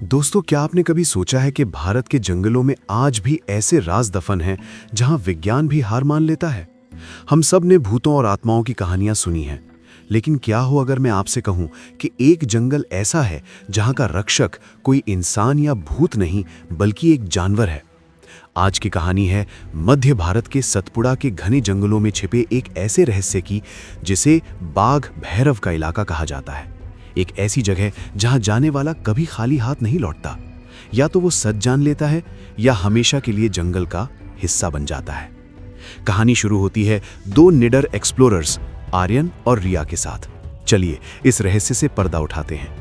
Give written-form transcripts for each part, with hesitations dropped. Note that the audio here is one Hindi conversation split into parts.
दोस्तों, क्या आपने कभी सोचा है कि भारत के जंगलों में आज भी ऐसे राज दफन हैं जहां विज्ञान भी हार मान लेता है। हम सब ने भूतों और आत्माओं की कहानियां सुनी हैं, लेकिन क्या हो अगर मैं आपसे कहूं कि एक जंगल ऐसा है जहां का रक्षक कोई इंसान या भूत नहीं बल्कि एक जानवर है। आज की कहानी है मध्य भारत के सतपुड़ा के घने जंगलों में छिपे एक ऐसे रहस्य की जिसे बाघ भैरव का इलाका कहा जाता है। एक ऐसी जगह जहां जाने वाला कभी खाली हाथ नहीं लौटता। या तो वो सच जान लेता है या हमेशा के लिए जंगल का हिस्सा बन जाता है। कहानी शुरू होती है दो निडर एक्सप्लोरर्स आर्यन और रिया के साथ। चलिए इस रहस्य से पर्दा उठाते हैं।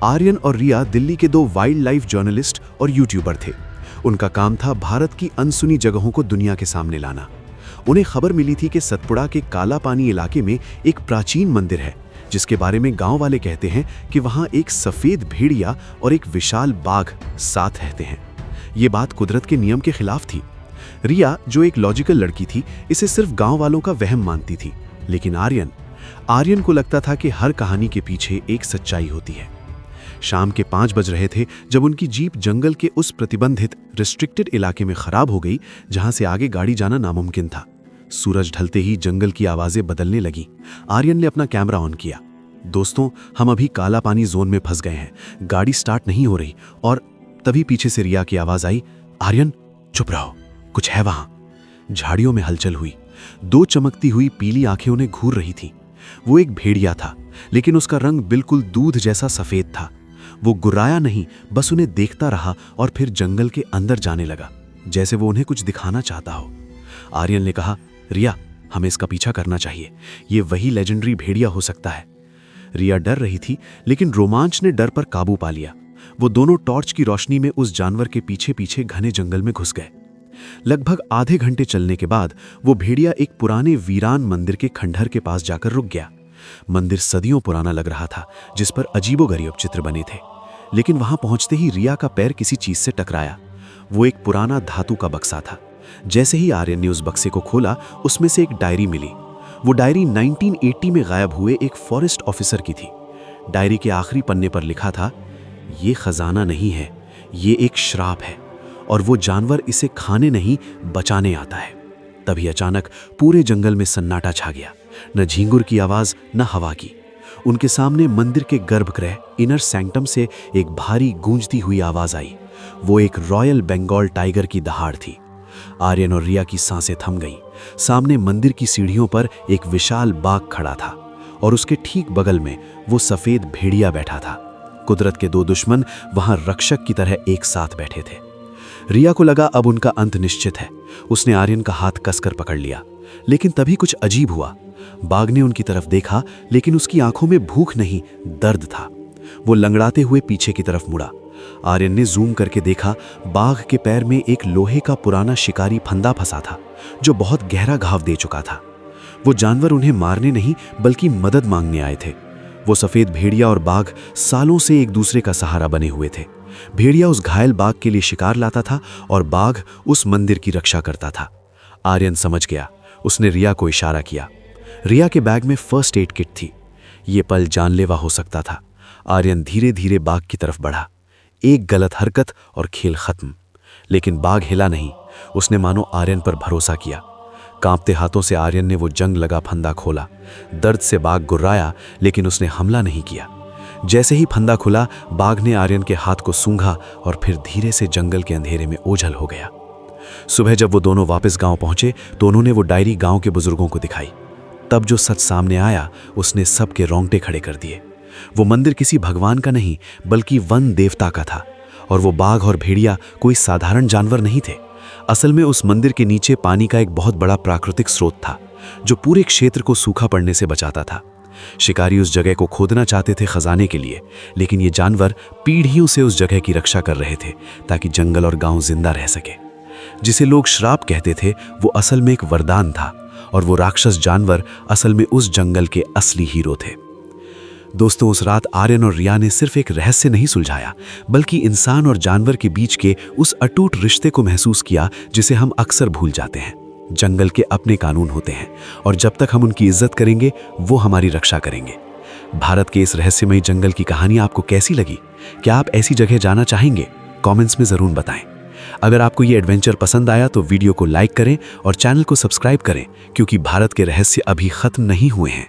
आर्यन और रिया दिल्ली के दो वाइल्ड लाइफ जर्नलिस्ट और यूट्यूबर थे। उनका काम था भारत की अनसुनी जगहों को दुनिया के सामने लाना। उन्हें खबर मिली थी कि सतपुड़ा के काला पानी इलाके में एक प्राचीन मंदिर है जिसके बारे में गांव वाले कहते हैं कि वहां एक सफेद भेड़िया और एक विशाल बाघ साथ रहते हैं। ये बात कुदरत के नियम के खिलाफ थी। रिया, जो एक लॉजिकल लड़की थी, इसे सिर्फ गांव वालों का वहम मानती थी। लेकिन आर्यन को लगता था कि हर कहानी के पीछे एक सच्चाई होती है। शाम के 5 बज रहे थे जब उनकी जीप जंगल के उस प्रतिबंधित रिस्ट्रिक्टेड इलाके में खराब हो गई जहां से आगे गाड़ी जाना नामुमकिन था। सूरज ढलते ही जंगल की आवाजें बदलने लगी। आर्यन ने अपना कैमरा ऑन किया। दोस्तों, हम अभी काला पानी जोन में फंस गए हैं। गाड़ी स्टार्ट नहीं हो रही। और तभी पीछे से रिया की आवाज आई, आर्यन चुप रहो, कुछ है वहां। झाड़ियों में हलचल हुई। दो चमकती हुई पीली आंखें उन्हें घूर रही थी। वो एक भेड़िया था, लेकिन उसका रंग बिल्कुल दूध जैसा सफेद था। वो गुर्राया नहीं, बस उन्हें देखता रहा और फिर जंगल के अंदर जाने लगा, जैसे वो उन्हें कुछ दिखाना चाहता हो। आर्यन ने कहा, रिया, हमें इसका पीछा करना चाहिए। ये वही लेजेंडरी भेड़िया हो सकता है। रिया डर रही थी, लेकिन रोमांच ने डर पर काबू पा लिया। वो दोनों टॉर्च की रोशनी में उस जानवर के पीछे पीछे घने जंगल में घुस गए। लगभग आधे घंटे चलने के बाद वो भेड़िया एक पुराने वीरान मंदिर के खंडहर के पास जाकर रुक गया। मंदिर सदियों पुराना लग रहा था, जिस पर अजीबोगरीब चित्र बने थे। लेकिन वहां पहुंचते ही रिया का पैर किसी चीज से टकराया। वो एक पुराना धातु का बक्सा था। जैसे ही आर्यन ने उस बक्से को खोला, उसमें से एक डायरी मिली। वो डायरी 1980 में गायब हुए एक फॉरेस्ट ऑफिसर की थी। डायरी के आखिरी पन्ने पर लिखा था, ये खजाना नहीं है, ये एक श्राप है और वो जानवर इसे खाने नहीं बचाने आता है। तभी अचानक पूरे जंगल में सन्नाटा छा गया। न झींगुर की आवाज, न हवा की। उनके सामने मंदिर के गर्भगृह इनर सैंक्टम से एक भारी गूंजती हुई आवाज आई। वो एक रॉयल बंगाल टाइगर की दहाड़ थी। आर्यन और रिया की सांसें थम गईं। सामने मंदिर की सीढ़ियों पर एक विशाल बाघ खड़ा था और उसके ठीक बगल में वो सफेद भेड़िया बैठा था। कुदरत के दो दुश्मन वहां रक्षक की तरह एक साथ बैठे थे। रिया को लगा अब उनका अंत निश्चित है। उसने आर्यन का हाथ कसकर पकड़ लिया। लेकिन तभी कुछ अजीब हुआ। बाघ ने उनकी तरफ देखा, लेकिन उसकी आंखों में भूख नहीं, दर्द था। वो लंगड़ाते हुए पीछे की तरफ मुड़ा। आर्यन ने जूम करके देखा, बाघ के पैर में एक लोहे का पुराना शिकारी फंदा फंसा था जो बहुत गहरा घाव दे चुका था। वो जानवर उन्हें मारने नहीं बल्कि मदद मांगने आए थे। वो सफेद भेड़िया और बाघ सालों से एक दूसरे का सहारा बने हुए थे। भेड़िया उस घायल बाघ के लिए शिकार लाता था और बाघ उस मंदिर की रक्षा करता था। आर्यन समझ गया। उसने रिया को इशारा किया। रिया के बैग में फर्स्ट एड किट थी। ये पल जानलेवा हो सकता था। आर्यन धीरे धीरे बाघ की तरफ बढ़ा। एक गलत हरकत और खेल खत्म। लेकिन बाघ हिला नहीं। उसने मानो आर्यन पर भरोसा किया। कांपते हाथों से आर्यन ने वो जंग लगा फंदा खोला। दर्द से बाघ गुर्राया, लेकिन उसने हमला नहीं किया। जैसे ही फंदा खुला, बाघ ने आर्यन के हाथ को सूंघा और फिर धीरे से जंगल के अंधेरे में ओझल हो गया। सुबह जब वो दोनों वापस गांव पहुंचे तो उन्होंने वो डायरी गांव के बुजुर्गों को दिखाई। तब जो सच सामने आया, उसने सबके रोंगटे खड़े कर दिए। वो मंदिर किसी भगवान का नहीं बल्कि वन देवता का था। और वो बाघ और भेड़िया कोई साधारण जानवर नहीं थे। असल में उस मंदिर के नीचे पानी का एक बहुत बड़ा प्राकृतिक स्रोत था जो पूरे क्षेत्र को सूखा पड़ने से बचाता था। शिकारी उस जगह को खोदना चाहते थे खजाने के लिए, लेकिन ये जानवर पीढ़ियों से उस जगह की रक्षा कर रहे थे ताकि जंगल और गांव जिंदा रह सके। जिसे लोग श्राप कहते थे, वो असल में एक वरदान था और वो राक्षस जानवर असल में उस जंगल के असली हीरो थे। दोस्तों, उस रात आर्यन और रिया ने सिर्फ एक रहस्य नहीं सुलझाया, बल्कि इंसान और जानवर के बीच के उस अटूट रिश्ते को महसूस किया जिसे हम अक्सर भूल जाते हैं। जंगल के अपने कानून होते हैं और जब तक हम उनकी इज्जत करेंगे, वो हमारी रक्षा करेंगे। भारत के इस रहस्यमयी जंगल की कहानी आपको कैसी लगी? क्या आप ऐसी जगह जाना चाहेंगे? कमेंट्स में ज़रूर बताएं। अगर आपको ये एडवेंचर पसंद आया तो वीडियो को लाइक करें और चैनल को सब्सक्राइब करें, क्योंकि भारत के रहस्य अभी खत्म नहीं हुए हैं।